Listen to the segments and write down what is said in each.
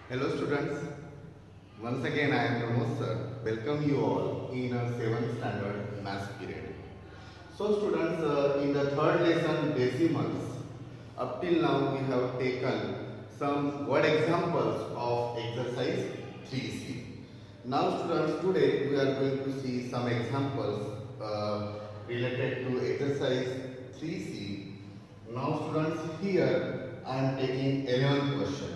Hello students, once again I am Pramod sir. Welcome you all in a 7th standard maths period. So students, in the third lesson decimals, up till now we have taken some word examples of exercise 3C. Now students, today we are going to see some examples related to exercise 3C. Now students, here I am taking 11th question.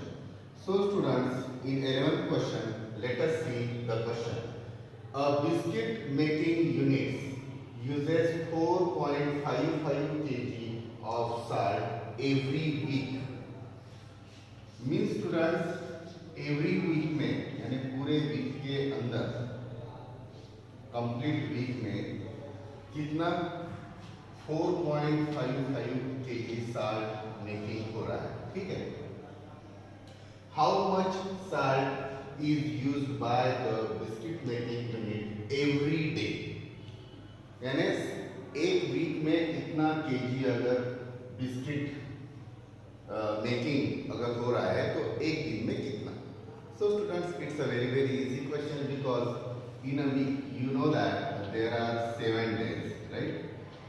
So students, in 11th question, let us see the question. A biscuit making unit uses 4.55 kg of salt every week. Means students, every week में यानी पूरे week के अंदर complete week में कितना 4.55 kg salt making हो रहा है, ठीक है. How much salt is used by the biscuit making unit every day? यानी एक वीक में कितना केजी अगर बिस्किट मेकिंग अगर हो रहा है तो एक दिन में कितना. So students, it's a very easy question because in a week you know that there are 7 days, right?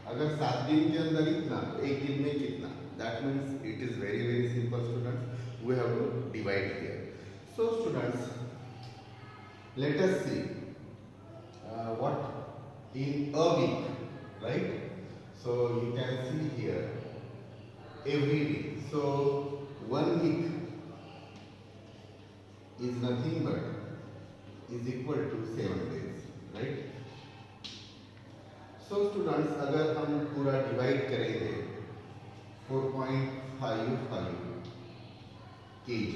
अगर 7 दिन के अंदर इतना तो एक दिन में कितना. That means it is very simple students. We have to divide here. So students, let us see what in a week, right? So you can see here every week. So 1 week is nothing but is equal to 7 days, right? So students, अगर हम पूरा divide करेंगे 4.55 kg,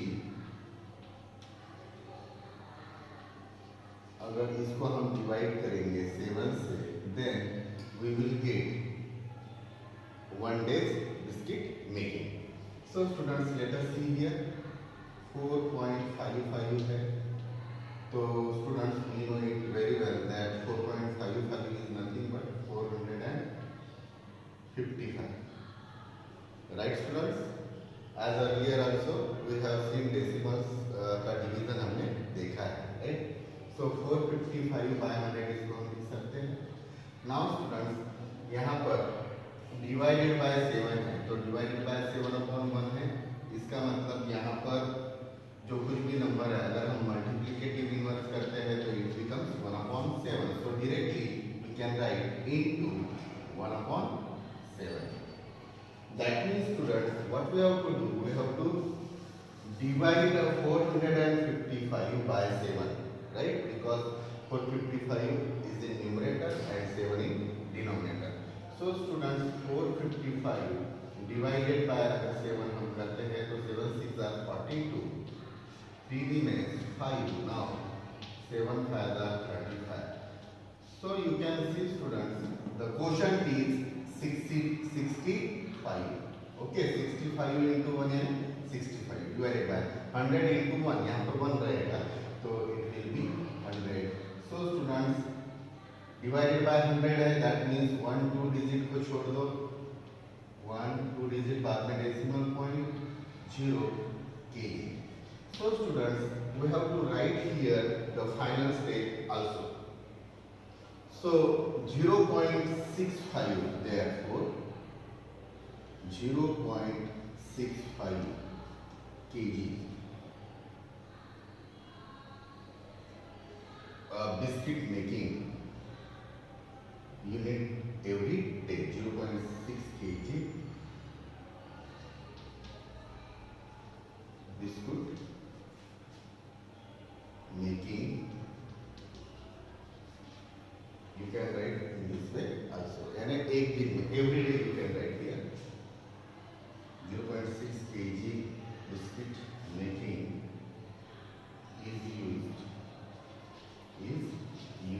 अगर इसको हम divide करेंगे 7 से, then we will get 1 day's biscuit making. So students, let us see here 4.55 है, तो students we know it very well that 4.55 is nothing but 455, right students? As earlier also we have seen decimals का division हमने देखा है, right? So 455 by 100 इसको हम लिख सकते हैं. Now students, यहाँ पर डिवाइडेड बाय 7 है, तो डिवाइडेड बाय 7/1 है. इसका मतलब यहाँ पर जो कुछ भी नंबर है अगर हम मल्टीप्लिकेटिव इनवर्स करते हैं तो it becomes 1/7. So directly we can write into 1/7. That means students, what we have to do, we have to divide 455 by 7, right? Because 455 is in numerator and 7 in denominator. So students, 455 divided by 7 हम करते हैं तो 7 6 are 42, 3 remains 5. Now 7 5 are 35. So you can see students, the quotient is 65. Okay, 65 into 1 है 65 divided by 100 into 1, यहाँ पर 1 रहेगा तो it will be 100. So students, divided by 100 है, that means 1 2 digit को छोड़ दो, 1 2 digit बाद में decimal point 0 kg. So students, we have to write here the final step also. So 0.65, therefore 0.65 kg biscuit making unit every day. 0.6 kg biscuit making, you can write in this way also. यानी एक दिन में every day you can write here 0.6 kg biscuit making is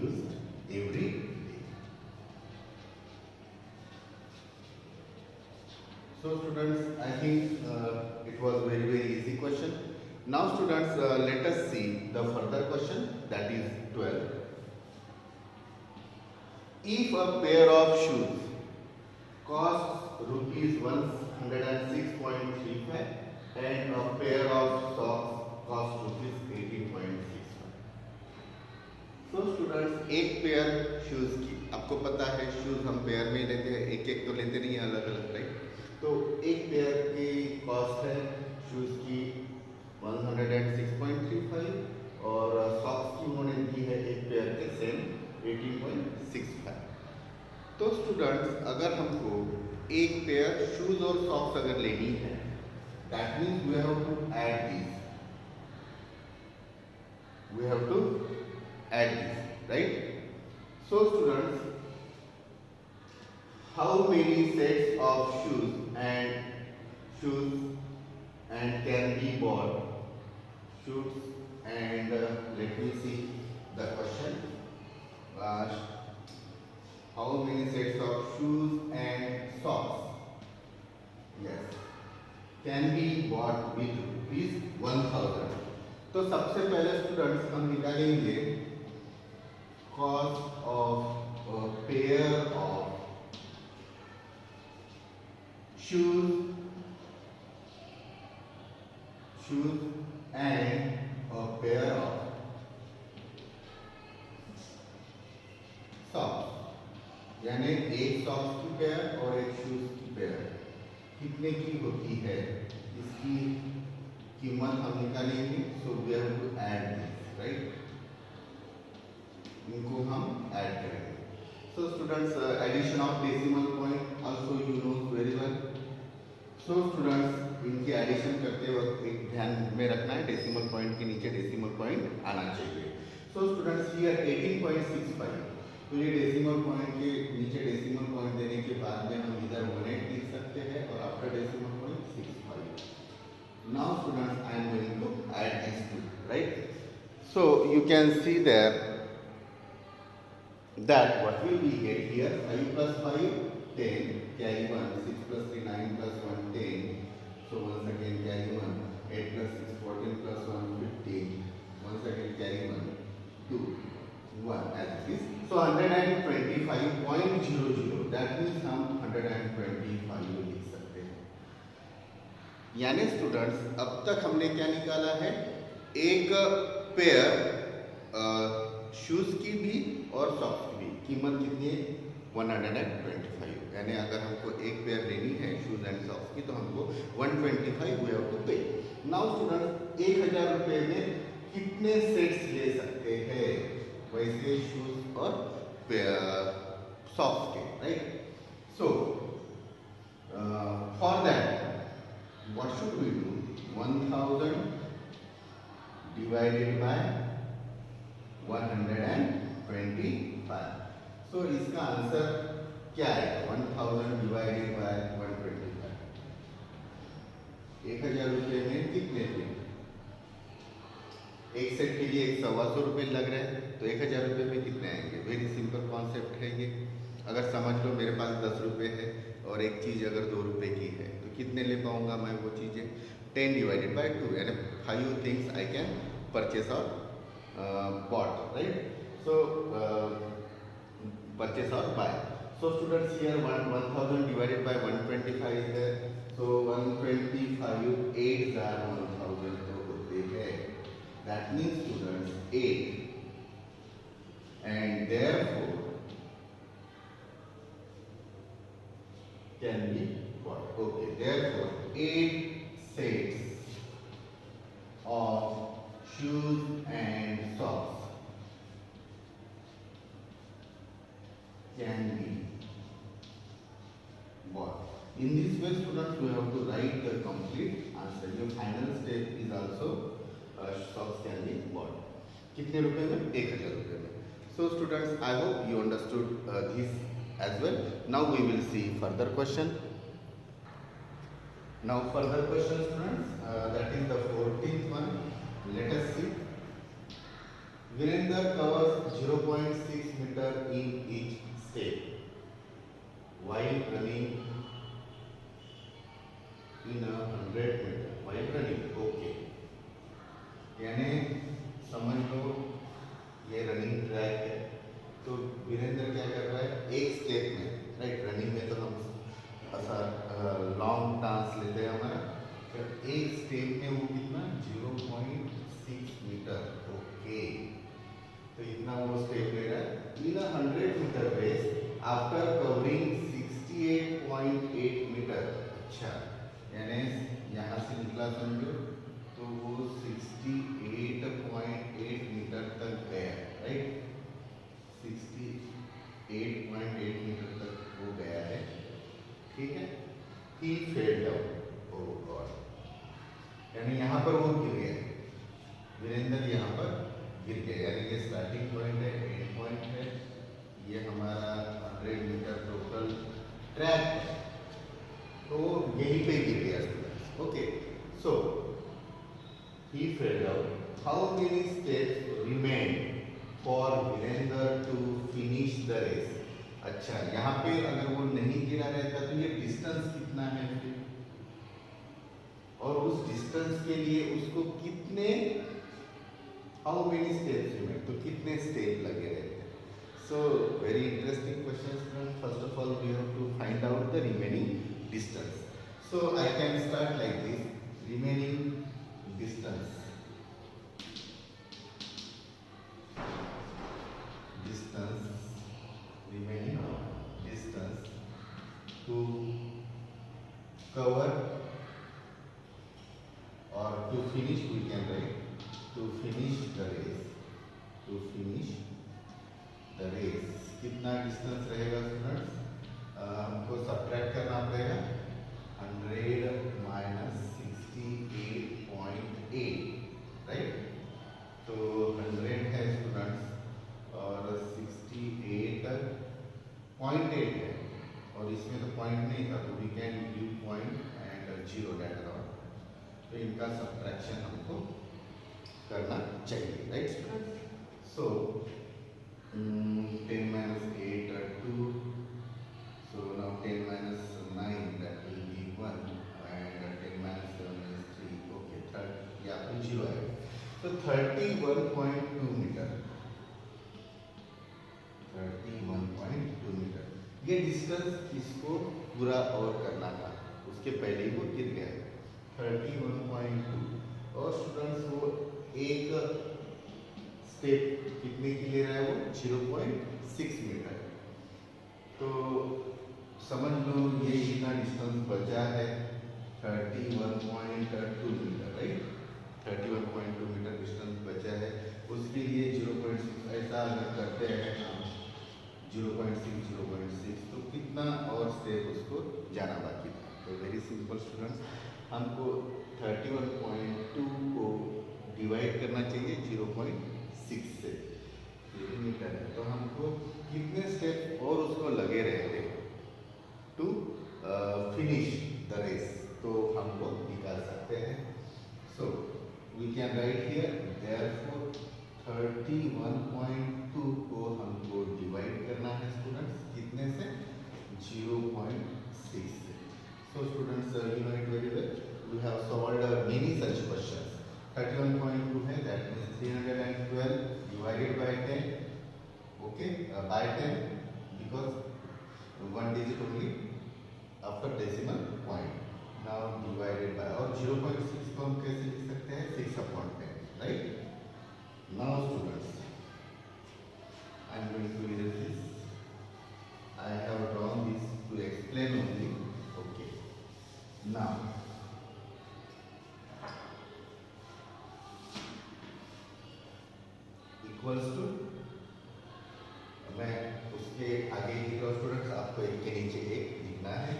used every day. So students, I think it was very easy question. Now students, let us see the further question, that is 12. If a pair of shoes costs rupees 106.35 and a pair of socks costs तो students एक pair shoes की, आपको पता है shoes हम pair में ही लेते हैं, एक एक तो लेते नहीं है अलग अलग, राइट। तो एक पेयर की कॉस्ट है शूज़ की 106.35 और सॉक्स की उन्होंने दी है एक पेयर के सेम 18.65। तो स्टूडेंट्स अगर हमको एक पेयर शूज़ और सॉक्स अगर लेनी है, that means we have to add this, we have to add this, right? So students, how many sets of shoes and can be bought? Shoes and let me see the question. How many sets of shoes and socks, yes, can be bought with rupees 1000? तो सबसे पहले students हम निकालेंगे cost of pair of shoes and pair of socks, यानी एक socks की pair और एक शूज की पेयर कितने की होती है, इसकी कीमत हम निकालेंगे। So we have to add this, right, इनको हम ऐड करेंगे। So students addition of decimal point also you know very well. So students इनकी एडिशन करते वक्त एक ध्यान में रखना है, डेसिमल पॉइंट के नीचे डेसिमल पॉइंट आना चाहिए। सो स्टूडेंट्स हियर 18.65, तो ये डेसिमल पॉइंट के नीचे डेसिमल पॉइंट देने के बाद में हम इधर 18 लिख सकते हैं और after decimal point 65। Now students, I am going to add these two, right? So you can see there that what will we get here, 5 plus 5 10, carry 1, 6 plus 3 9 plus 1 10, so once again carry 1, 8 plus 6 14 plus 1 15, once again carry 1 2 1 as it is. So 125.00, that means हम 125 लिख सकते हैं। यानी students अब तक हमने क्या निकाला है, एक पेयर शूज की भी और सॉक्स की भी कीमत कितनी है 125, यानी अगर हमको एक पेयर लेनी है शूज एंड सॉक्स की तो हमको 125 वी हैव टू पे। नाउ स्टूडेंट्स 1000 रुपये में कितने सेट्स ले सकते हैं वैसे शूज और सॉक्स के, right. So for that what should we do, 1000 divided by 125, so इसका आंसर क्या है, 1000 divided by 125, 1000 रुपये में कितने थे, एक सेट के लिए 125 रुपये लग रहे हैं, तो 1000 रुपये में कितने आएंगे। वेरी सिंपल कॉन्सेप्ट है ये। अगर समझ लो मेरे पास 10 रुपये है और एक चीज़ अगर 2 रुपये की है तो कितने ले पाऊंगा मैं वो चीज़ें, 10 डिवाइडेड बाय 2, यानी 5 थिंग्स आई कैन परचेस और बॉट, राइट। सो परचेस और buy. So students here 1000 divided by 125 is there, so 125 8 are 1000 तो होते हैं, that means students 8 and therefore can be bought. Okay, therefore 8 sets of shoes and socks can be bought. In this way students we have to write the complete answer. Your final step is also socks can be bought. कितने रुपए में, 1000 रुपए में। So students, I hope you understood this as well. Now we will see further question. Now further question students, that is the 14th one. Let us see. Virender covers 0.6 meter in each step while running in a 100 meter while running. Okay, यानी समझ लो ये running track है, तो वीरेंद्र क्या कर रहा है, एक स्टेप में, राइट, रनिंग में तो हम ऐसा लॉन्ग डांस लेते हैं हमारा, तो एक स्टेप में वो कितना 0.6 मीटर, ओके, तो इतना वो समझो तो वो 68.8 मीटर तक गया, राइट। 68.8 मीटर तक वो गया है, ठीक है। ही फेल डाउन, ओह गॉड, यानी यहाँ पर वो गिर गया, वीरेंद्र यहाँ पर गिर गया, यानी ये स्टार्टिंग पॉइंट है, एंड पॉइंट है, ये हमारा 100 मीटर टोटल ट्रैक है, तो यहीं पे गिर गया students. Okay, so he fell down, how many steps remain for Virendra to finish the race. अच्छा, यहाँ पे अगर वो नहीं गिरा रहता तो ये डिस्टेंस कितना है फिर, और उस डिस्टेंस के लिए उसको कितने, हाउ मेनी स्टेप्स रिमेन, तो कितने स्टेप लगे रहते हैं। So very interesting question student. First of all we have to find out the remaining distance. So I can start like this, remaining distance, remaining distance to cover or to finish, we can write to finish the race, कितना distance रहेगा students, हमको subtract करना पड़ेगा 100 minus 68.8, right. तो 100 है students और 68.8 है, और इसमें तो पॉइंट नहीं था, तो we can give point and 0 date on, तो इनका सब्ट्रैक्शन हमको करना चाहिए, right students. So 10 minus 8 are 2. So now 10 minus 9, that will be 1, and 10 minus 7 is 3. Okay, third, yeah, 0 है. So 31.2 meter. 31.2 meter. ये डिस्टेंस किसको पूरा और करना था, उसके पहले ही वो गिर गया 31.2, और स्टूडेंट्स वो एक स्टेप कितने की ले रहा है, वो 0.6 मीटर। तो समझ लो ये इतना डिस्टेंस बचा है 31.2 मीटर, राइट। 31.2 मीटर डिस्टेंस बचा है, उसके लिए 0.6 ऐसा अगर करते हैं हम 0.6 तो कितना और स्टेप उसको जाना बाकी था। तो वेरी सिंपल स्टूडेंट्स, हमको 31.2 को डिवाइड करना चाहिए 0.6 से, ये मीटर है, तो हमको कितने स्टेप और उसको लगे रहते टू फिनिश द रेस, तो हमको निकाल सकते हैं। So we can write here, therefore 31.2 को हमको डिवाइड करना है स्टूडेंट्स कितने से, 0.6 से। So students you know it very well, we have solved many such questions. 31.2 है, that means 312 divided by 10, okay, by 10, because one digit only after decimal point. Now divided by, और 0.6 को हम कैसे लिख सकते हैं, 6/10, right? Now students, I am going to erase this. I have drawn this to explain only. Okay. Now equals to, मैं उसके आगे लिख रहा हूँ स्टूडेंट्स, आपको एक के नीचे एक लिखना है,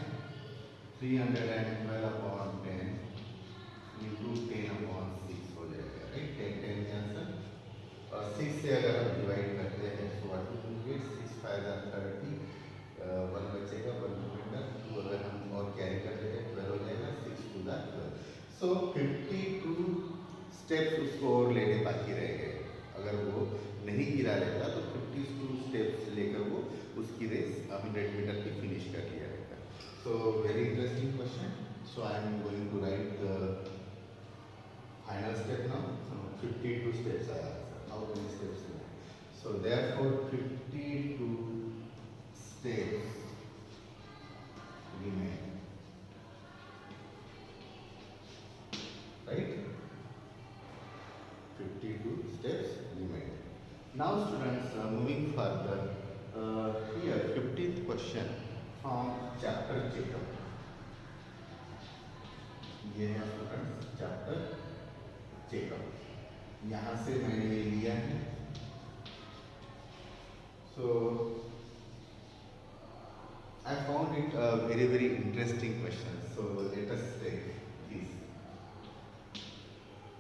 312/10 इंटू 10/6 हो जाएगा, राइट। 10 कैंसर, और 6 से अगर हम डिवाइड करते हैं तो व्हाट विल बी 6 5 30, 1 बचेगा, 1 रिमाइंडर, 2 अगर हम और कैरी कर लेते हैं 12 हो जाएगा, 6 2 12। सो 52 स्टेप्स उसको और लेने बाकी रह गए, अगर वो नहीं गिरा रहता तो 52 स्टेप्स लेकर वो उसकी रेस 100 मीटर की फिनिश कर लिया रहता। So very interesting question. So I am going to write the final step now. 52 steps आया, how many steps? So therefore 52 steps remain, right? 52 steps remain. Now students, moving further, here 15th question from chapter Jacob. ये है students chapter checkup. यहाँ से मैंने ये लिया है। सो I found it a very interesting question. So let us take this.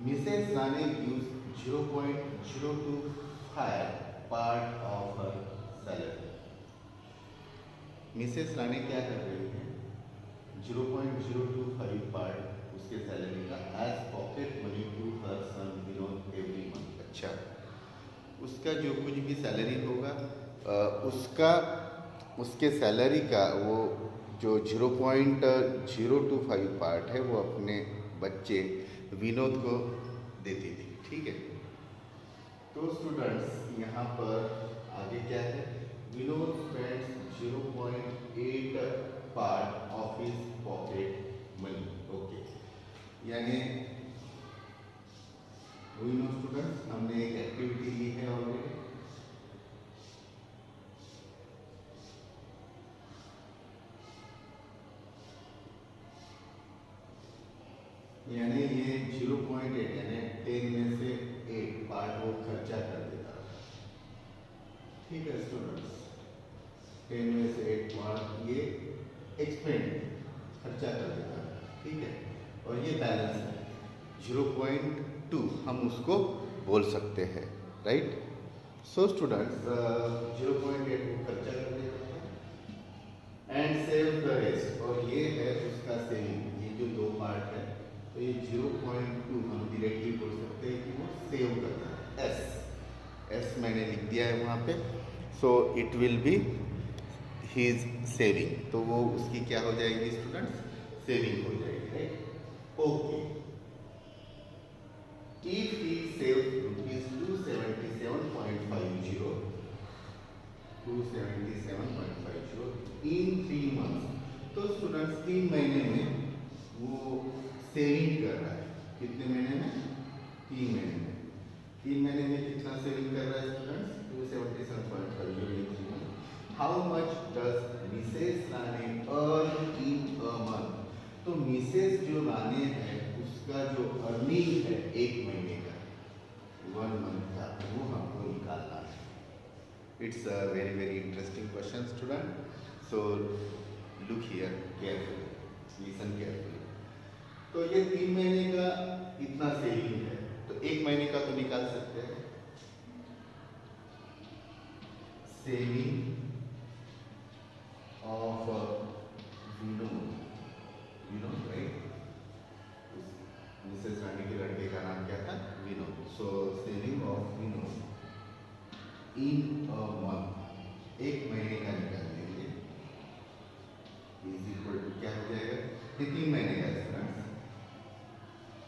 Mrs. Rane used 0.025 part of her salary. Mrs Rane क्या कर रही है? 0.025 पार्ट उसके सैलरी का as pocket money to her son Vinod every month. अच्छा, उसका जो कुछ भी सैलरी होगा उसका उसके सैलरी का वो जो 0.025 पार्ट है वो अपने बच्चे विनोद को देती थी। ठीक है, तो स्टूडेंट्स यहाँ पर आगे क्या है? Vinod spends 0.8 part of his pocket money. Okay, यानी वी नो स्टूडेंट्स, हमने एक एक्टिविटी ली है ऑलरेडी। यानी ये 0.8 यानी 10 में से 8 पार्ट वो खर्चा कर देता है। ठीक है स्टूडेंट्स, 10 में से 8 पार्ट ये एक्सपेंड खर्चा कर देता है। ठीक है, और ये बैलेंस है 0.2 हम उसको बोल सकते हैं। राइट, सो स्टूडेंट्स 0.8 वो खर्चा कर देता है एंड सेव द रेस्ट, और ये है उसका सेविंग। ये जो दो पार्ट है तो ये 0.2 हम डायरेक्टली बोल सकते हैं कि वो सेव करता है। एस मैंने लिख दिया है वहाँ पे। So it will be his saving, तो वो उसकी क्या हो जाएगी स्टूडेंट्स? सेविंग हो जाएगी। Right, okay. If he save rupees 277.50 in 3 months, तो स्टूडेंट्स 3 महीने में वो सेविंग कर रहा है। कितने महीने में? 3 महीने में। 3 महीने में कितना सेविंग कर रहा है students? 277.50। How much does Mrs Rane earn in a month? तो मिसेस जो राणे है उसका जो अर्निंग है 1 महीने का, 1 मंथ का, वो हमको निकालना है। It's a very interesting question student. So look here carefully, listen carefully. तो ये 3 महीने का इतना सेविंग है, तो 1 महीने का तो निकाल सकते हैं। Saving of Vinod, right? Mrs Rani के लड़के का नाम क्या था? Vinod. So saving of Vinod in a month, 1 महीने का निकाल देंगे, इज इक्वल टू क्या हो जाएगा? ये 3 महीने का स्टूडेंट्स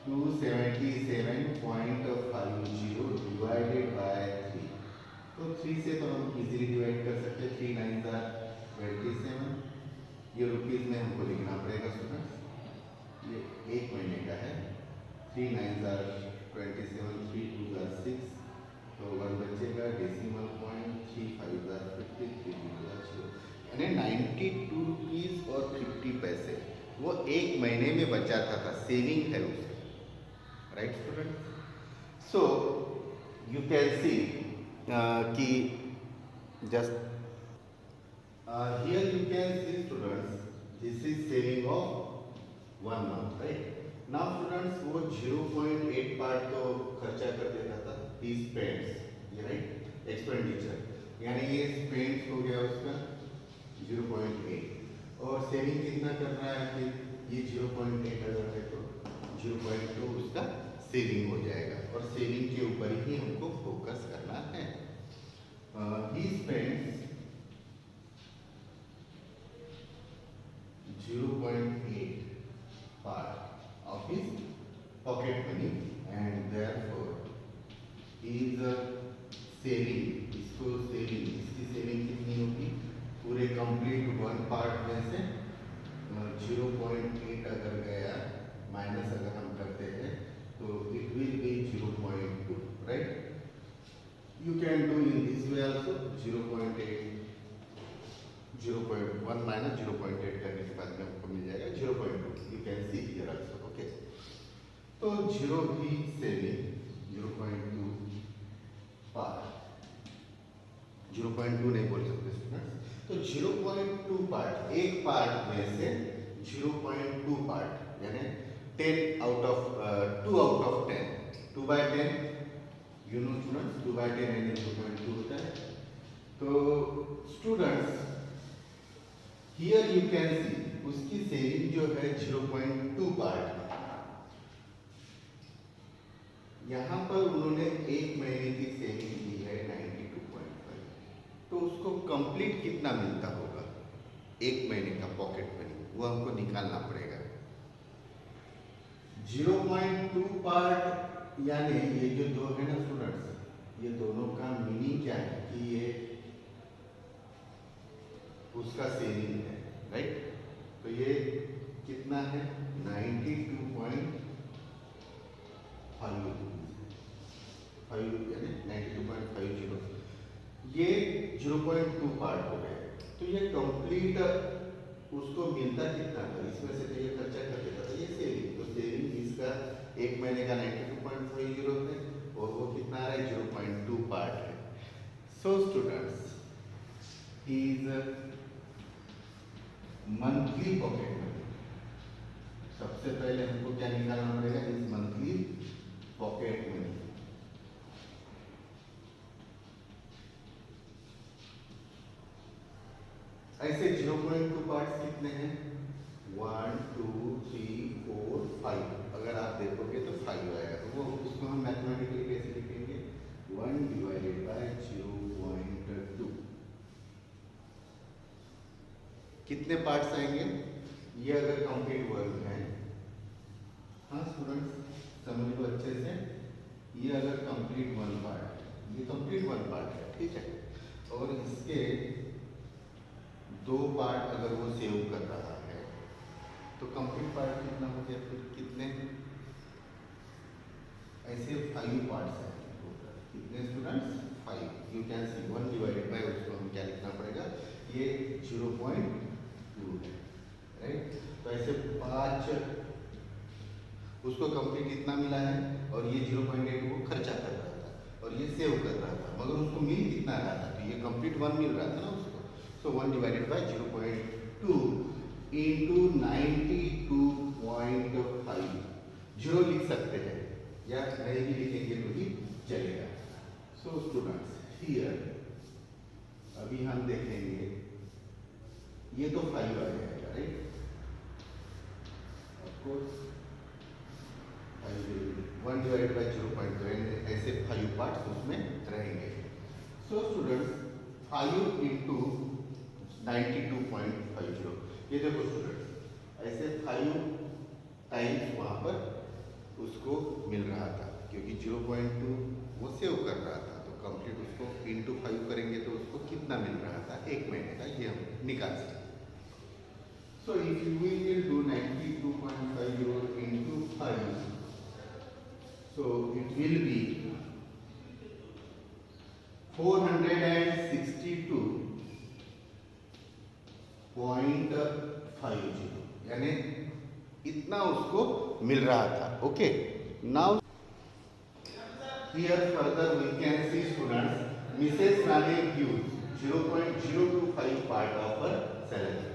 277.50 डिवाइडेड बाय 3। तो 3 से तो हम इजीली डिवाइड कर सकते हैं। 3 9 27। ये रुपीज में हमको लिखना पड़ेगा स्टूडेंट्स। ये 1 महीने का है। 3 9 27, 3 2 6, तो 1 बचेगा, डेसिमल पॉइंट, 3 5 50, 3 0, यानी 92 रुपीज और 50 पैसे वो 1 महीने में बचाता था। सेविंग है उसकी। Right student, so you can see कि just here you can see students, this is saving of 1 month. Right, now students वो 0.8 पार्ट तो खर्चा कर देता था, ही स्पेंड्स, ये राइट एक्सपेंडिचर, यानी ये स्पेंड्स हो गया उसका 0.8, और सेविंग कितना कर रहा है? फिर ये 0.8 अगर है तो 0.2 उसका सेविंग हो जाएगा, और सेविंग के ऊपर ही हमको फोकस करना है। He spends 0.8 part of his pocket money and therefore he is saving, इसको सेविंग, इसकी सेविंग कितनी होगी? पूरे कंप्लीट 1 पार्ट में से 0.8 अगर गया, माइनस अगर हम करते हैं तो it will B 0.2, right? You can do in this way also. 0.1 minus 0.8 करने के बाद में आपको मिल जाएगा 0.2। You can see here also. Okay, तो 0 भी सेविंग 0.2 पार्ट, 0.2 नहीं बोल सकते स्टूडेंट्स, तो 0.2 पार्ट, एक पार्ट में से 0.2 पार्ट यानी 10 out of 2 out of 10, 2 by 10 you know students, 2 by 10 यानी 0.2 होता है। तो स्टूडेंट्स हियर यू कैन सी उसकी सेविंग जो है 0.2 पार्ट, यहाँ पर उन्होंने एक महीने की सेविंग की है 92.5, तो उसको कंप्लीट कितना मिलता होगा एक महीने का पॉकेट मनी, वो हमको निकालना पड़ेगा। 0.2 पार्ट यानी ये जो दो है ना स्टूडेंट्स, ये दोनों का मीनिंग क्या है कि ये उसका सेविंग है, राइट। तो ये कितना है 92.5 यानी 92.50, ये 0.2 पार्ट हो गए। तो ये कंप्लीट उसको मिलता कितना था, इसमें से तो ये खर्चा कर देता था, ये सेविंग, तो सेविंग इसका एक महीने का 92.50 है और वो कितना आ रहा है 0.2 पार्ट है। So students is monthly pocket money, सबसे पहले हमको क्या निकालना पड़ेगा, इज मंथली पॉकेट मनी। ऐसे 0.2 पार्ट्स कितने हैं 1 2 3 4 5, अगर आप देखोगे तो 5 आएगा, तो वो उसको हम मैथमेटिकली कैसे लिखेंगे 1 डिवाइडेड बाय 0.2, कितने पार्ट्स आएंगे, ये अगर कंप्लीट वर्क है, हाँ स्टूडेंट्स समझ लो अच्छे से, ये अगर कंप्लीट वन पार्ट है, ये कंप्लीट वन पार्ट है, ठीक है, और इसके 2 पार्ट अगर वो सेव कर रहा है तो कंप्लीट पार्ट कितना हो गया, फिर कितने, ऐसे 5 पार्ट्स हैं, कितने students 5, you can C 1 divided by, उसको हम क्या लिखना पड़ेगा, ये 0.2 है, राइट। तो ऐसे 5 उसको कंप्लीट कितना मिला है, और ये 0.8 वो खर्चा कर रहा था और ये सेव कर रहा था, मगर उसको मिल कितना रहा था, तो ये कंप्लीट 1 मिल रहा था ना उसको, so 1 divided by 0.2 into 92.5, 0 लिख सकते हैं या नहीं भी लिखेंगे तो भी चलेगा। सो स्टूडेंट्स हियर अभी हम देखेंगे, ये तो 5 आ जाएगा, right, of course 1 divided by 0.2, ऐसे 5 पार्ट्स उसमें रहेंगे। सो स्टूडेंट्स 5 into 92.50, ये देखो स्टूडेंट ऐसे 5 टाइम्स वहाँ पर उसको मिल रहा था, क्योंकि 0.2 वो सेव कर रहा था, तो कंप्लीट उसको इंटू 5 करेंगे तो उसको कितना मिल रहा था एक महीने का, ये हम निकाल सकते। So if you will do 92.50 into 5, so it will be 462.50, यानी इतना उसको मिल रहा था, okay. Now here further we can see students Mrs Rani gives 0.025 part of her salary,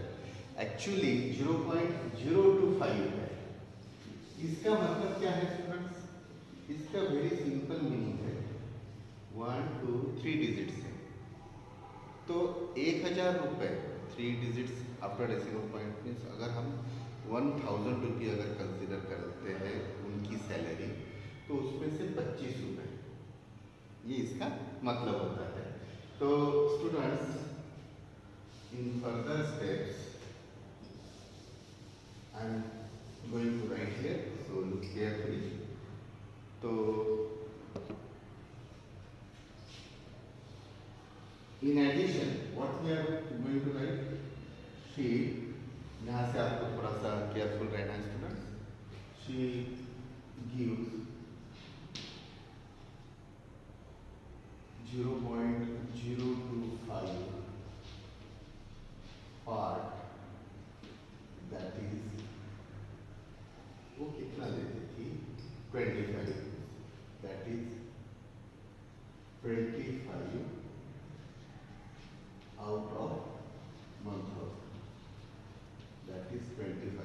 actually 0.025 है, इसका मतलब क्या है स्टूडेंट्स, इसका वेरी सिंपल मीनिंग है 1 2 3 डिजिट्स है, तो 1000 रुपये 3 digits after decimal point means अगर हम 1000 रुपये अगर कंसिडर करते हैं उनकी सैलरी, तो उसमें से 25 रुपये, ये इसका मतलब होता है। तो students in further steps I am going to write here, so look carefully. तो in addition what we are going to write, she, यहाँ से आपको थोड़ा सा केयरफुल रहना है students, she gives 0.025 part, that is वो कितना 25, that is 25 out of 1000, that is 25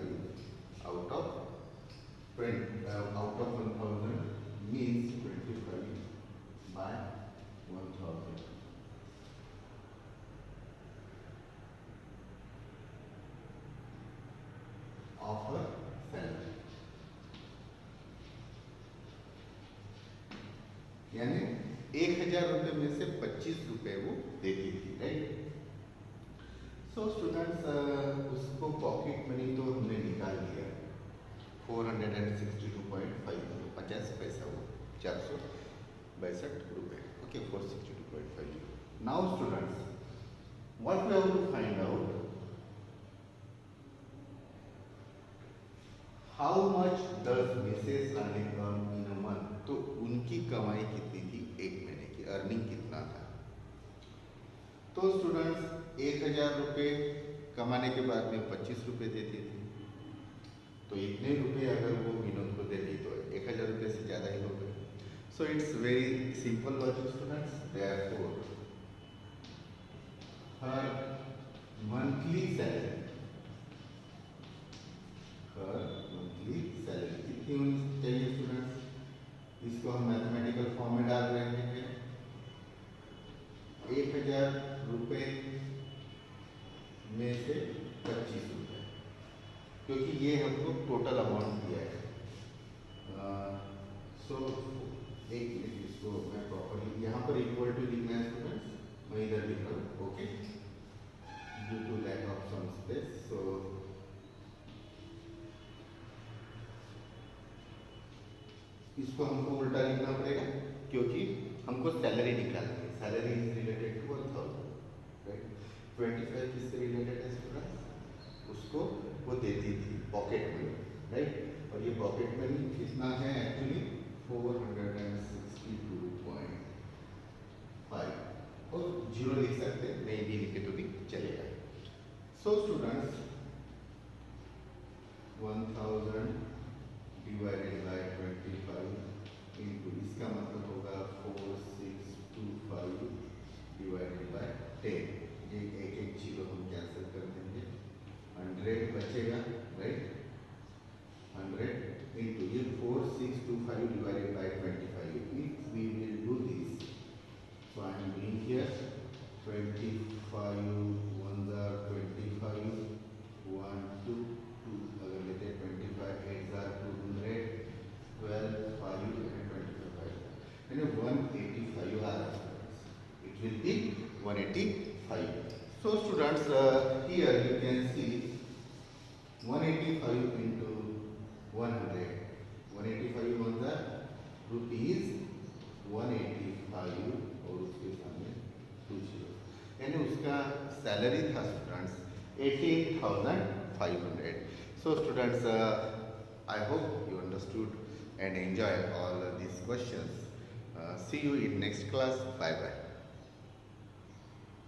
out of 1000 means 25 by 1000 of a salary, यानी 1000 रुपये में से 25 रुपये वो देती थी, राइट। सो स्टूडेंट्स उसको पॉकेट मनी तो हमने निकाल लिया 462.5, 50 पैसा वो 462 रुपये, okay 462.5। Now students what we have to find out how much does Mrs Rani earn in a month, तो उनकी कमाई कितनी थी एक महीने की, अर्निंग कितना था। तो स्टूडेंट्स 1000 रुपये कमाने के बाद में 25 रुपये देती थी, तो इतने रुपये अगर वो विनोद को देती तो 1000 रुपये से ज़्यादा ही हो गए। So it's very simple logic students, therefore her monthly salary कितनी होनी चाहिए स्टूडेंट्स, इसको हम मैथमेटिकल फॉर्म में डाल रहे हैं। 1000 रुपये में से 25 रुपये, क्योंकि ये हमको टोटल अमाउंट दिया है। सो एक मिनट, इसको मैं प्रॉपर्ली यहाँ पर इक्वल टू लिखना है स्टूडेंट्स, मैं इधर लिख रहा हूँ, okay, due to lack of some space. So इसको हमको उल्टा लिखना पड़ेगा, क्योंकि हमको सैलरी निकालनी है। Salary is related to 1000, right. 25 किससे रिलेटेड है स्टूडेंट, उसको वो देती थी पॉकेट मनी, राइट। और ये पॉकेट मनी कितना है एक्चुअली 462.5, और जीरो लिख सकते हैं, नहीं भी लिखे तो भी चलेगा। So students 1000 divided by 25 into, इसका मतलब होगा 4625 डिवाइडेड बाय 10, ये एक एक जीरो हम कैंसिल कर देंगे, 100 बचेगा, राइट। 100 इंटू ये 4625 divided by 25, if we will do this, so I am doing here 25 1s are 25, 1 2 2 अगर लेते 25 8s are 200, 12 5 and 25 and 185 are, it will be 185. So students here you can see 185 into 100, 185 ones are rupees 185 और उसके सामने 2 0, यानी उसका salary था students 18,500. So students I hope you understood and enjoy all these questions. See you in next class. Bye bye.